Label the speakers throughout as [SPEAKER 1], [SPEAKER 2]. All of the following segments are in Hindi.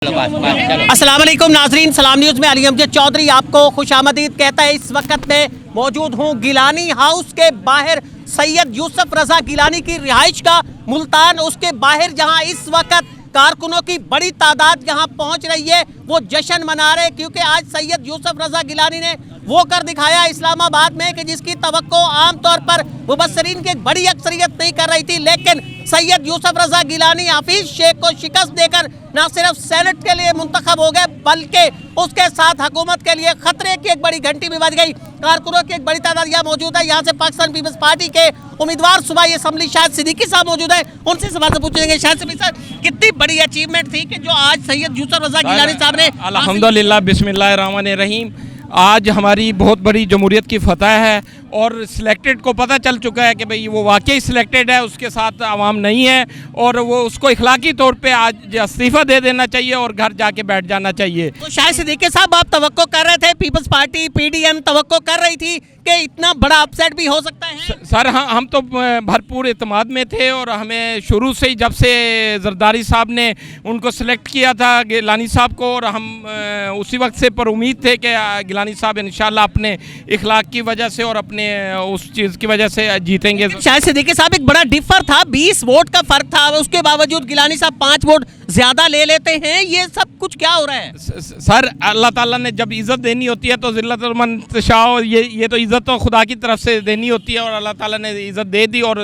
[SPEAKER 1] अस्सलाम वालेकुम नाजरीन, सलाम न्यूज़ में अली अमजद चौधरी आपको खुशामदीद कहता है। इस वक्त मैं मौजूद हूँ गिलानी हाउस के बाहर, सैयद यूसुफ रजा गिलानी की रिहाइश का मुल्तान, उसके बाहर जहाँ इस वक्त कारकुनों की बड़ी तादाद यहाँ पहुँच रही है। वो जश्न मना रहे क्योंकि आज सैयद यूसुफ रजा गिलानी ने वो कर दिखाया इस्लामाबाद में कि जिसकी तवक्को आमतौर पर मुबस्सरीन की एक बड़ी अक्सरियत नहीं कर रही थी। लेकिन सैयद यूसुफ रजा गिलानी हफीज शेख को शिकस्त देकर न सिर्फ सेनेट के लिए मुंतखब हो गए बल्कि उसके साथ हुकूमत के लिए खतरे की एक बड़ी घंटी भी बज गई। कारकुनों की एक बड़ी तादाद यहाँ मौजूद है। यहाँ से पाकिस्तान पीपल्स पार्टी के उम्मीदवार सूबाई असम्बली शाहिद सिद्दीकी साहब मौजूद है, उनसे सवाल से पूछेंगे। शाहिद सिद्दीकी साहब, कितनी बड़ी अचीवमेंट थी कि जो आज सैयद यूसुफ रजा गिलानी साहब ने
[SPEAKER 2] अल्हम्दुलिल्लाह बिस्मिल्लाहिर्रहमानिर्रहीम, आज हमारी बहुत बड़ी जमहूरियत की फतह है और सिलेक्टेड को पता चल चुका है कि भाई वो वाकई सिलेक्टेड है, उसके साथ आवाम नहीं है और वो उसको इखलाकी तौर पे आज इस्तीफ़ा दे देना चाहिए और घर जाके बैठ जाना चाहिए।
[SPEAKER 1] तो शाहिद सिद्दीकी साहब, आप तवक्को कर रहे थे, पीपल्स पार्टी पीडीएम तवक्को कर रही थी कि इतना बड़ा अपसेट भी हो सकता है?
[SPEAKER 2] सर हम तो भरपूर एतमाद में थे और हमें शुरू से ही जब से जरदारी साहब ने उनको सिलेक्ट किया था गिलानी साहब को, और हम उसी वक्त से पर उम्मीद थे कि गिलानी साहब इंशाल्लाह अपने इखलाक की वजह से और अपने उस चीज़ की वजह से जीतेंगे।
[SPEAKER 1] शाहिद सिद्दीकी साहब, एक बड़ा डिफर था, 20 वोट का फर्क था, उसके बावजूद गिलानी साहब 5 वोट ज्यादा ले लेते हैं। ये सब कुछ क्या हो रहा है?
[SPEAKER 2] सर अल्लाह ताला ने जब इज़्ज़त देनी होती है तो ज़िल्लतुल मन तशाओ, ये तो इज़्ज़त तो खुदा की तरफ से देनी होती है और अल्लाह ताला ने इज़्ज़त दे दी और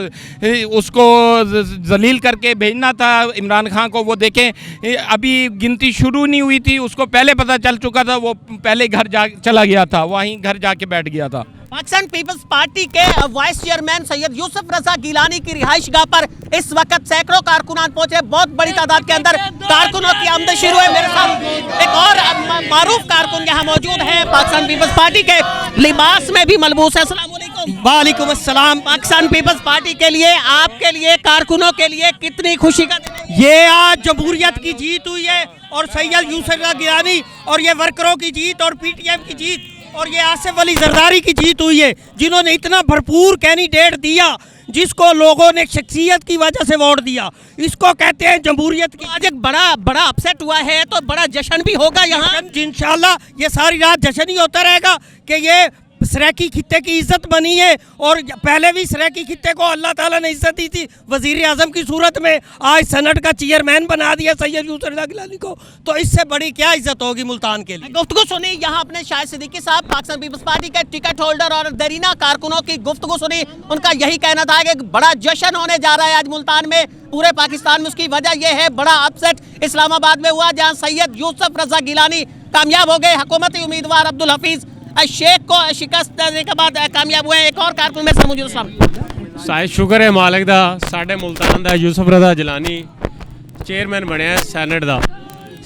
[SPEAKER 2] उसको जलील करके भेजना था इमरान खान को। वो देखें, अभी गिनती शुरू नहीं हुई थी, उसको पहले पता चल चुका था, वो पहले घर जा चला गया था, वहीं घर जाके बैठ गया था।
[SPEAKER 1] पाकिस्तान पीपल्स पार्टी के वाइस चेयरमैन सैयद यूसुफ रजा गिलानी की रिहाइश गाह पर इस वक्त सैकड़ों कारकुनान पहुंचे। बहुत बड़ी तादाद के अंदर कारकुनों की आमद शुरू है। मेरे साथ एक और मारूफ कारकुन यहाँ मौजूद है, पाकिस्तान पीपल्स पार्टी के लिबास में भी मलबूस है। अस्सलाम वालेकुम।
[SPEAKER 3] वालेकुम अस्सलाम।
[SPEAKER 1] पाकिस्तान पीपल्स पार्टी के लिए, आपके लिए, कारकुनों के लिए कितनी खुशी का दिन है?
[SPEAKER 3] ये आज जमहूरियत की जीत हुई है और सैयद यूसुफ रजा गिलानी और ये वर्करों की जीत और पीटीएम की जीत और ये आसिफ अली जरदारी की जीत हुई है, जिन्होंने इतना भरपूर कैंडिडेट दिया, जिसको लोगों ने शख्सियत की वजह से वोट दिया। इसको कहते हैं जमहूरियत की।
[SPEAKER 1] आज एक बड़ा अपसेट हुआ है तो बड़ा जश्न भी होगा यहाँ
[SPEAKER 3] इंशाल्लाह। ये सारी रात जश्न ही होता रहेगा कि ये सराकी खित्ते की इज्जत बनी है और पहले भी सराकी खित्ते को अल्लाह ताला ने इज्जत दी थी वजीर आजम की सूरत में। आज सेनेट का चेयरमैन बना दिया सैयद यूसुफ रजा गिलानी को, तो इससे बड़ी क्या इज्जत होगी मुल्तान के लिए।
[SPEAKER 1] गुफ्तगू सुनी यहाँ अपने शाहिद सिद्दीकी साहब, पाकिस्तान पीपल्स पार्टी के टिकट होल्डर और दरीना कारकुनों की गुफ्तगू सुनी। उनका यही कहना था कि बड़ा जश्न होने जा रहा है आज मुल्तान में, पूरे पाकिस्तान में। उसकी वजह यह है बड़ा अपसेट इस्लामाबाद में हुआ, जहाँ सैयद यूसुफ रजा गिलानी कामयाब हो गए। हुकूमती उम्मीदवार अब्दुल हफीज शेख को शिकस्त देने के बाद कामयाब हुए। एक और कारकुन में मौजूद
[SPEAKER 4] शायद शुक्र है मालिक दा, साडे मुल्तान दा यूसुफ रजा गिलानी चेयरमैन बनया सैनेट दा।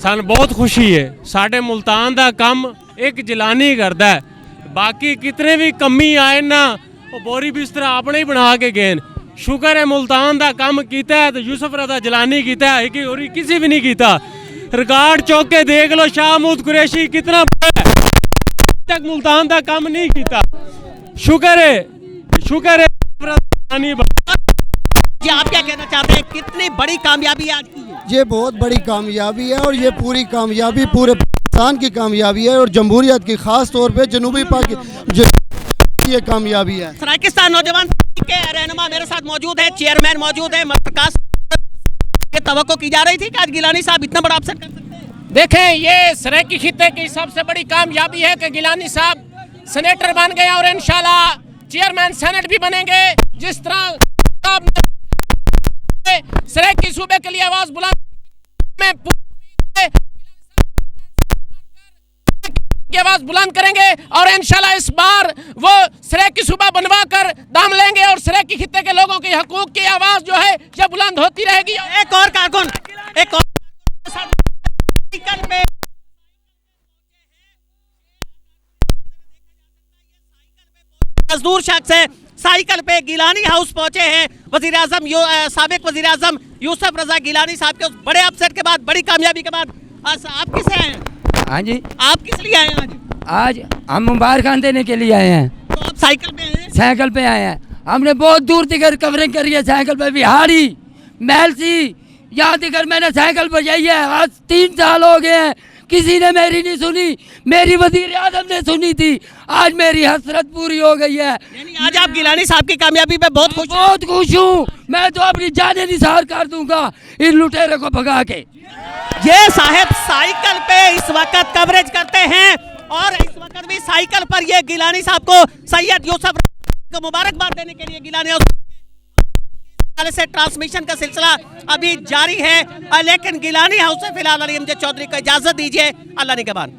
[SPEAKER 4] सन बहुत खुशी है। साडे मुल्तान दा कम एक गिलानी करदा है, बाकी कितने भी कमी आए ना वो बोरी बिस्तरा अपने ही बना के गए। शुक्र है मुल्तान दा कम कीता है तो यूसुफ रजा गिलानी कीता है कि और किसी भी नहीं कीता। रिकॉर्ड चौक के देख लो, शाह महमूद कुरैशी कितना तक मुल्तान दा काम नहीं किया। शुक्र है
[SPEAKER 1] जी। आप क्या कहना चाहते हैं, कितनी बड़ी कामयाबी आज की है?
[SPEAKER 5] ये बहुत बड़ी कामयाबी है और ये पूरी कामयाबी पूरे पाकिस्तान की कामयाबी है और जमहूरियत की, खास तौर पे जनूबी पाकिस्तान ये कामयाबी है।
[SPEAKER 1] सराकिस्तान नौजवान के रहनुमा मेरे साथ मौजूद है, चेयरमैन मौजूद है। तवक्को की जा रही थी कि आज गिलानी साहब इतना बड़ा अपसेट कर सकते हैं।
[SPEAKER 6] देखें, ये सराकी खित्ते की सबसे बड़ी कामयाबी है कि गिलानी साहब सेनेटर बन गए और इंशाल्लाह चेयरमैन सेनेट भी बनेंगे। जिस तरह सराकी सूबे के लिए आवाज बुलंद की आवाज बुलंद करेंगे और इंशाल्लाह इस बार वो सराकी सूबा बनवा कर दाम लेंगे और सराकी खित्ते के लोगों के हकूक की आवाज जो है ये बुलंद होती रहेगी।
[SPEAKER 1] एक और कारकुन, एक और मजदूर शख्स है, साइकिल पे गिलानी हाउस पहुंचे हैं। वजीर आजम साबिक वजीर आजम यूसुफ रजा गिलानी साहब के उस बड़े अपसेट के बाद, बड़ी कामयाबी के बाद आप किसे आए हैं?
[SPEAKER 7] हाँ जी,
[SPEAKER 1] आप किस लिए आए हैं
[SPEAKER 7] आज हम मुबारकान देने के लिए आए हैं।
[SPEAKER 1] तो आप साइकिल पे हैं?
[SPEAKER 7] साइकिल पे आए हैं। हमने बहुत दूर तक कवरिंग करी है साइकिल पे, बिहारी, महलसी, यहाँ तक मैंने साइकिल बजाई है, आज 3 साल हो गए हैं, किसी ने मेरी नहीं सुनी। मेरी वजीर आजम ने सुनी थी, आज मेरी हसरत पूरी हो गई है।
[SPEAKER 1] यानी आज आप गिलानी साहब की कामयाबी पे बहुत खुश हैं।
[SPEAKER 7] बहुत खुश हूँ, मैं तो अपनी जाने निसार कर दूंगा इन लुटेरों को भगा के।
[SPEAKER 1] ये साहब साइकिल पे इस वक्त कवरेज करते हैं और इस वक्त भी साइकिल पर ये गिलानी साहब को सैयद यूसुफ को मुबारकबाद देने के लिए गिलानी से ट्रांसमिशन का सिलसिला अभी जारी है, लेकिन गिलानी हाउस से फिलहाल अली अमजद चौधरी को इजाजत दीजिए। अल्लाह निगहबान।